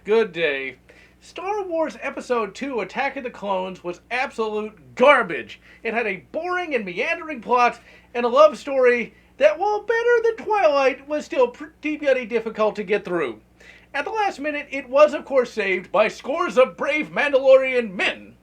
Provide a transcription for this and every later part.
Good day. Star Wars Episode 2 Attack of the Clones was absolute garbage. It had a boring and meandering plot and a love story that, while better than Twilight, was still pretty bloody difficult to get through. At the last minute, it was of course saved by scores of brave Mandalorian men.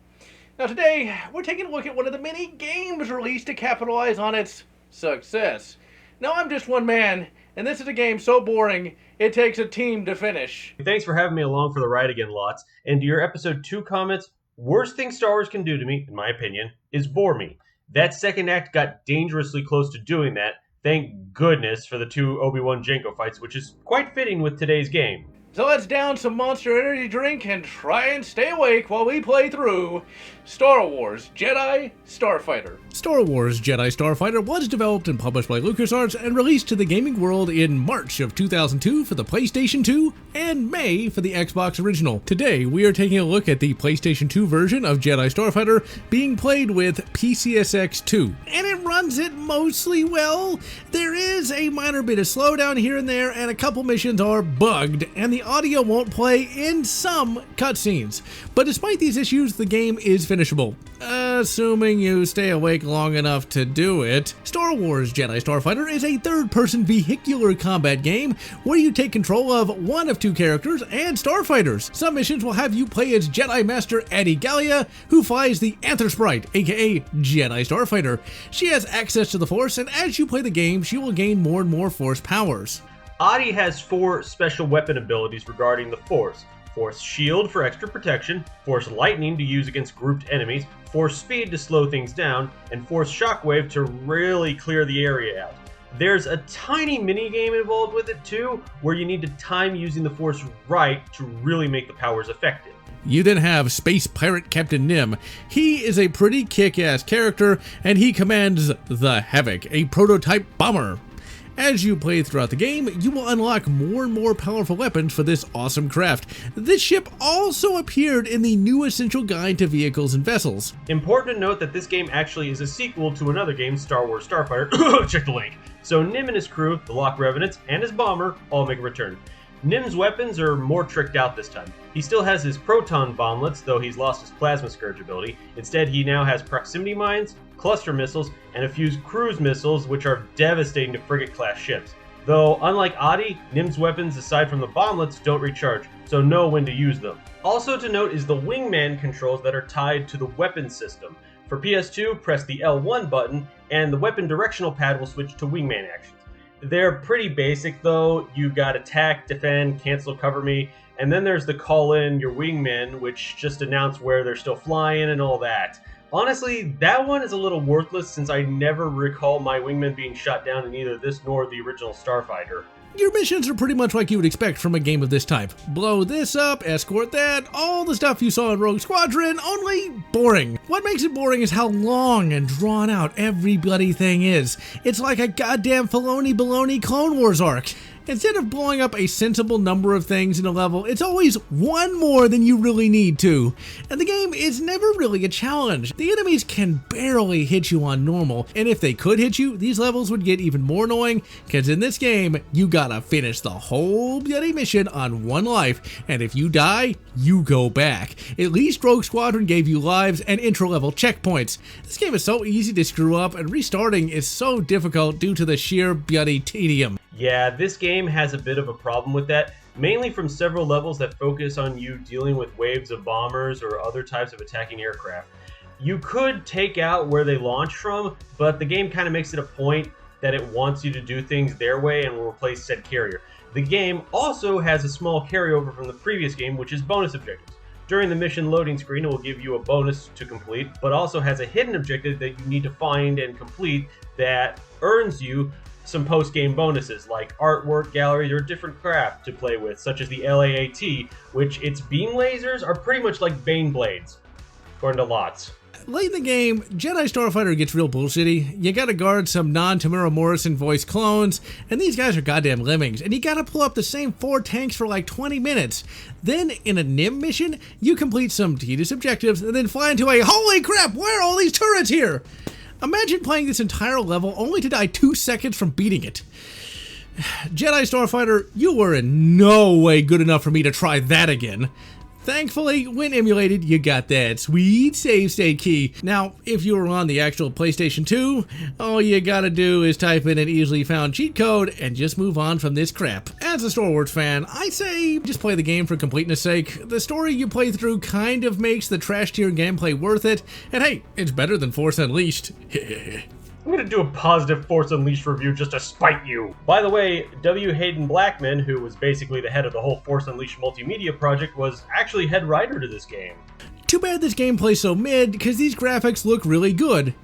Now today, we're taking a look at one of the many games released to capitalize on its success. Now I'm just one man, and this is a game so boring, it takes a team to finish. Thanks for having me along for the ride again, Lotz. And to your episode 2 comments, worst thing Star Wars can do to me, in my opinion, is bore me. That second act got dangerously close to doing that. Thank goodness for the 2 Obi-Wan Jango fights, which is quite fitting with today's game. So let's down some Monster Energy drink and try and stay awake while we play through Star Wars Jedi Starfighter. Star Wars Jedi Starfighter was developed and published by LucasArts and released to the gaming world in March of 2002 for the PlayStation 2 and May for the Xbox original. Today, we are taking a look at the PlayStation 2 version of Jedi Starfighter being played with PCSX 2. And it runs it mostly well. There is a minor bit of slowdown here and there, and a couple missions are bugged, and the audio won't play in some cutscenes. But despite these issues, the game is finishable, assuming you stay awake long enough to do it. Star Wars Jedi Starfighter is a third-person vehicular combat game where you take control of one of 2 characters and starfighters. Some missions will have you play as Jedi Master Addie Gallia, who flies the Anther Sprite, aka Jedi Starfighter. She has access to the Force, and as you play the game, she will gain more and more Force powers. Addie has 4 special weapon abilities regarding the Force. Force Shield for extra protection, Force Lightning to use against grouped enemies, Force Speed to slow things down, and Force Shockwave to really clear the area out. There's a tiny mini-game involved with it too, where you need to time using the Force right to really make the powers effective. You then have Space Pirate Captain Nim. He is a pretty kick-ass character, and he commands the Havoc, a prototype bomber. As you play throughout the game, you will unlock more and more powerful weapons for this awesome craft. This ship also appeared in the new Essential Guide to Vehicles and Vessels. Important to note that this game actually is a sequel to another game, Star Wars Starfighter. Check the link. So Nim and his crew, the Locke Revenants, and his bomber all make a return. Nim's weapons are more tricked out this time. He still has his proton bomblets, though he's lost his plasma scourge ability. Instead, he now has proximity mines, cluster missiles, and a few cruise missiles, which are devastating to frigate-class ships. Though, unlike Addie, Nim's weapons, aside from the bomblets, don't recharge, so know when to use them. Also to note is the wingman controls that are tied to the weapon system. For PS2, press the L1 button, and the weapon directional pad will switch to wingman actions. They're pretty basic though. You got attack, defend, cancel, cover me, and then there's the call in your wingmen, which just announce where they're still flying and all that. Honestly, that one is a little worthless since I never recall my wingmen being shot down in either this nor the original Starfighter. Your missions are pretty much like you would expect from a game of this type. Blow this up, escort that, all the stuff you saw in Rogue Squadron, only boring. What makes it boring is how long and drawn out every bloody thing is. It's like a goddamn Filoni baloney Clone Wars arc. Instead of blowing up a sensible number of things in a level, it's always one more than you really need to. And the game is never really a challenge. The enemies can barely hit you on normal, and if they could hit you, these levels would get even more annoying, because in this game, you gotta finish the whole bloody mission on 1 life, and if you die, you go back. At least Rogue Squadron gave you lives and intro-level checkpoints. This game is so easy to screw up, and restarting is so difficult due to the sheer bloody tedium. Yeah, this game has a bit of a problem with that, mainly from several levels that focus on you dealing with waves of bombers or other types of attacking aircraft. You could take out where they launch from, but the game kind of makes it a point that it wants you to do things their way and will replace said carrier. The game also has a small carryover from the previous game, which is bonus objectives. During the mission loading screen, it will give you a bonus to complete, but also has a hidden objective that you need to find and complete that earns you some post-game bonuses like artwork, galleries, or different craft to play with, such as the LAAT, which its beam lasers are pretty much like Bane blades, according to Lotz. Late in the game, Jedi Starfighter gets real bullshitty. You gotta guard some non-Tamara Morrison voice clones, and these guys are goddamn lemmings, and you gotta pull up the same 4 tanks for like 20 minutes. Then, in a NIM mission, you complete some tedious objectives, and then fly into a holy crap, why are all these turrets here? Imagine playing this entire level only to die 2 seconds from beating it. Jedi Starfighter, you were in no way good enough for me to try that again. Thankfully, when emulated, you got that sweet save state key. Now, if you were on the actual PlayStation 2, all you gotta do is type in an easily found cheat code and just move on from this crap. As a Star Wars fan, I say just play the game for completeness sake. The story you play through kind of makes the trash tier gameplay worth it, and hey, it's better than Force Unleashed. I'm gonna do a positive Force Unleashed review just to spite you. By the way, W. Hayden Blackman, who was basically the head of the whole Force Unleashed multimedia project, was actually head writer to this game. Too bad this game plays so mid, because these graphics look really good.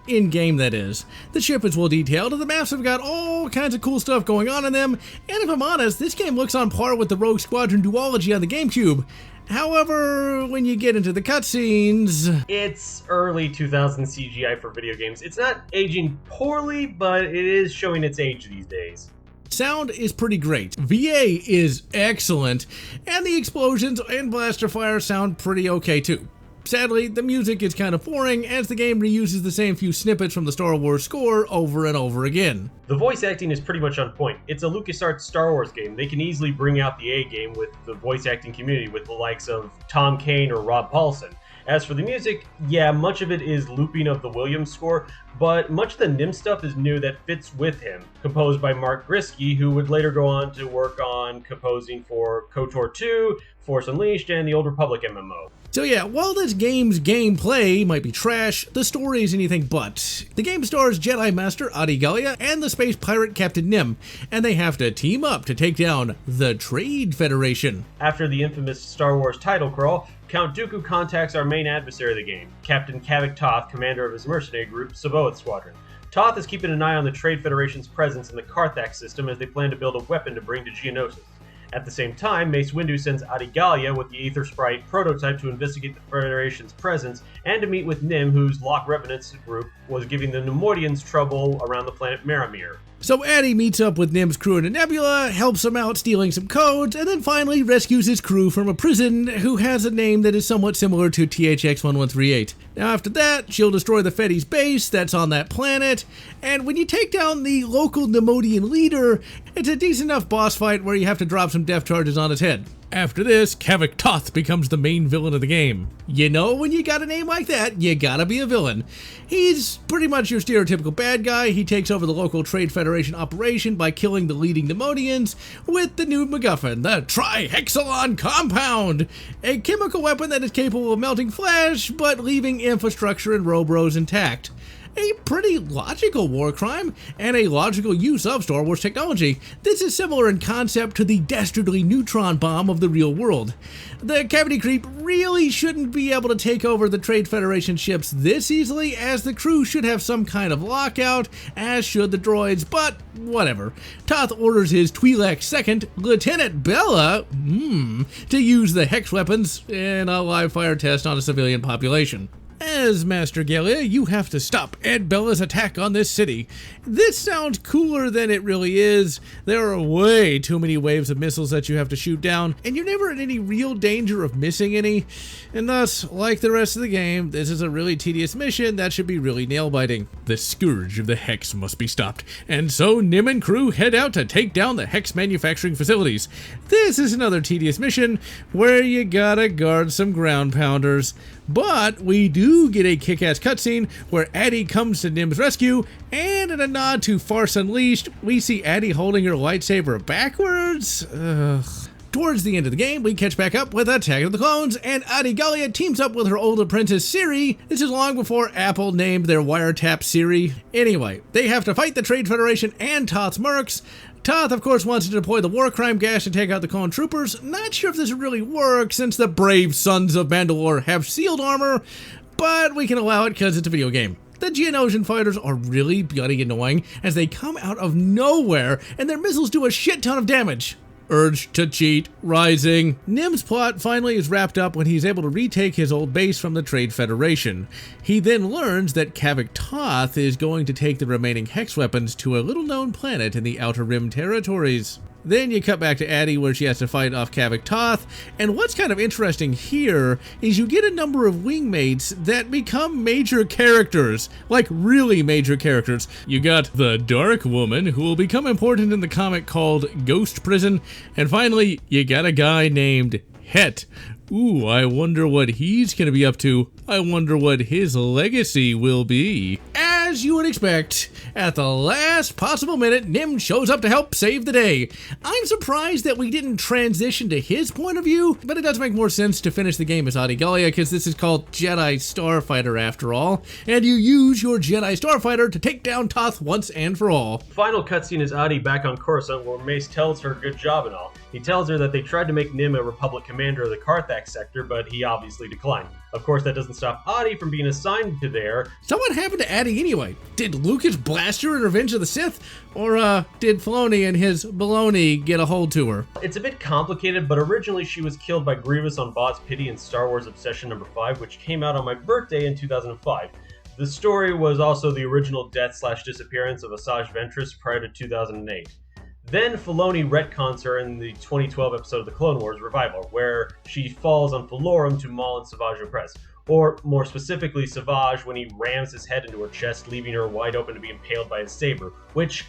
In-game, that is. The ship is well detailed, and the maps have got all kinds of cool stuff going on in them, and if I'm honest, this game looks on par with the Rogue Squadron duology on the GameCube. However, when you get into the cutscenes... It's early 2000 CGI for video games. It's not aging poorly, but it is showing its age these days. Sound is pretty great. VA is excellent, and the explosions and blaster fire sound pretty okay too. Sadly, the music is kind of boring as the game reuses the same few snippets from the Star Wars score over and over again. The voice acting is pretty much on point. It's a LucasArts Star Wars game. They can easily bring out the A game with the voice acting community with the likes of Tom Kane or Rob Paulson. As for the music, yeah, much of it is looping of the Williams score, but much of the Nim stuff is new that fits with him, composed by Mark Grisky, who would later go on to work on composing for KOTOR 2, Force Unleashed, and the Old Republic MMO. So yeah, while this game's gameplay might be trash, the story is anything but. The game stars Jedi Master Adi Gallia and the space pirate Captain Nim, and they have to team up to take down the Trade Federation. After the infamous Star Wars title crawl, Count Dooku contacts our main adversary of the game, Captain Kavik Toth, commander of his mercenary group, Saboth Squadron. Toth is keeping an eye on the Trade Federation's presence in the Carthax system as they plan to build a weapon to bring to Geonosis. At the same time, Mace Windu sends Adi Gallia with the Aether Sprite prototype to investigate the Federation's presence and to meet with Nim, whose Locke Revenants group was giving the Nemoidians trouble around the planet Maramir. So Addy meets up with Nim's crew in a nebula, helps him out stealing some codes, and then finally rescues his crew from a prison who has a name that is somewhat similar to THX-1138. Now after that, she'll destroy the Feddy's base that's on that planet, and when you take down the local Nemoidian leader, it's a decent enough boss fight where you have to drop some death charges on his head. After this, Kavik Toth becomes the main villain of the game. You know, when you got a name like that, you gotta be a villain. He's pretty much your stereotypical bad guy. He takes over the local Trade Federation operation by killing the leading Nemoidians with the new MacGuffin, the Trihexalon Compound, a chemical weapon that is capable of melting flesh, but leaving infrastructure and Robros intact. A pretty logical war crime, and a logical use of Star Wars technology. This is similar in concept to the dastardly neutron bomb of the real world. The Cavity Creep really shouldn't be able to take over the Trade Federation ships this easily, as the crew should have some kind of lockout, as should the droids, but whatever. Toth orders his Twi'lek second, Lieutenant Bella, to use the hex weapons in a live fire test on a civilian population. As Master Gallia, you have to stop Ed Bella's attack on this city. This sounds cooler than it really is. There are way too many waves of missiles that you have to shoot down, and you're never in any real danger of missing any. And thus, like the rest of the game, this is a really tedious mission that should be really nail-biting. The scourge of the Hex must be stopped, and so Nim and crew head out to take down the Hex manufacturing facilities. This is another tedious mission where you gotta guard some ground pounders. But we do get a kick-ass cutscene where Addy comes to Nim's rescue, and in a nod to Farce Unleashed, we see Addy holding her lightsaber backwards. Towards the end of the game, we catch back up with Attack of the Clones, and Adi Gallia teams up with her old apprentice Siri. This is long before Apple named their wiretap Siri. Anyway, they have to fight the Trade Federation and Toth's mercs. Toth, of course, wants to deploy the war crime gas to take out the clone troopers. Not sure if this really works since the brave sons of Mandalore have sealed armor, but we can allow it because it's a video game. The Geonosian fighters are really bloody annoying as they come out of nowhere and their missiles do a shit ton of damage. Urge to cheat rising. Nim's plot finally is wrapped up when he's able to retake his old base from the Trade Federation. He then learns that Kavik Toth is going to take the remaining hex weapons to a little-known planet in the Outer Rim territories. Then you cut back to Addie where she has to fight off Kavik Toth, and what's kind of interesting here is you get a number of wingmates that become major characters, like really major characters. You got the Dark Woman, who will become important in the comic called Ghost Prison, and finally, you got a guy named Het. Ooh, I wonder what he's gonna be up to. I wonder what his legacy will be. As you would expect, at the last possible minute, Nim shows up to help save the day. I'm surprised that we didn't transition to his point of view, but it does make more sense to finish the game as Adi Gallia, because this is called Jedi Starfighter after all, and you use your Jedi Starfighter to take down Toth once and for all. Final cutscene is Adi back on Coruscant, where Mace tells her good job and all. He tells her that they tried to make Nim a Republic commander of the Carthax sector, but he obviously declined. Of course, that doesn't stop Adi from being assigned to there. So what happened to Addie anyway? Did Lucas blast her in Revenge of the Sith? Or, did Filoni and his baloney get a hold to her? It's a bit complicated, but originally she was killed by Grievous on Bot's Pity in Star Wars Obsession number 5, which came out on my birthday in 2005. The story was also the original death/disappearance of Asajj Ventress prior to 2008. Then Filoni retcons her in the 2012 episode of the Clone Wars Revival, where she falls on Falorum to Maul and Savage Opress. Or, more specifically, Savage when he rams his head into her chest, leaving her wide open to be impaled by his saber, which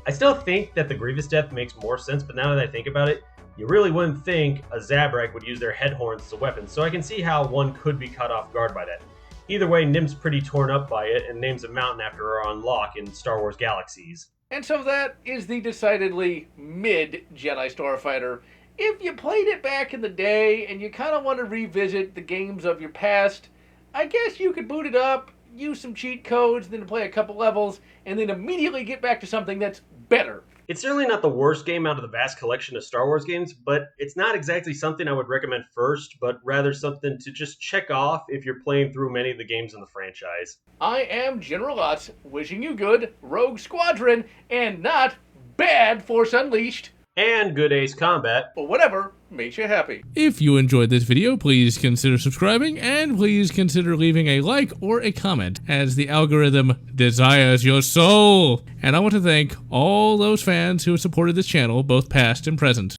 I still think that the Grievous death makes more sense, but now that I think about it, you really wouldn't think a Zabrak would use their head horns as a weapon, so I can see how one could be caught off guard by that. Either way, Nim's pretty torn up by it and names a mountain after her on Locke in Star Wars Galaxies. And so that is the decidedly mid Jedi Starfighter. If you played it back in the day and you kind of want to revisit the games of your past, I guess you could boot it up, use some cheat codes, then play a couple levels, and then immediately get back to something that's better. It's certainly not the worst game out of the vast collection of Star Wars games, but it's not exactly something I would recommend first, but rather something to just check off if you're playing through many of the games in the franchise. I am General Lotz, wishing you good Rogue Squadron, and not bad Force Unleashed. And good Ace Combat. Or whatever makes you happy. If you enjoyed this video, please consider subscribing, and please consider leaving a like or a comment, as the algorithm desires your soul. And I want to thank all those fans who have supported this channel, both past and present.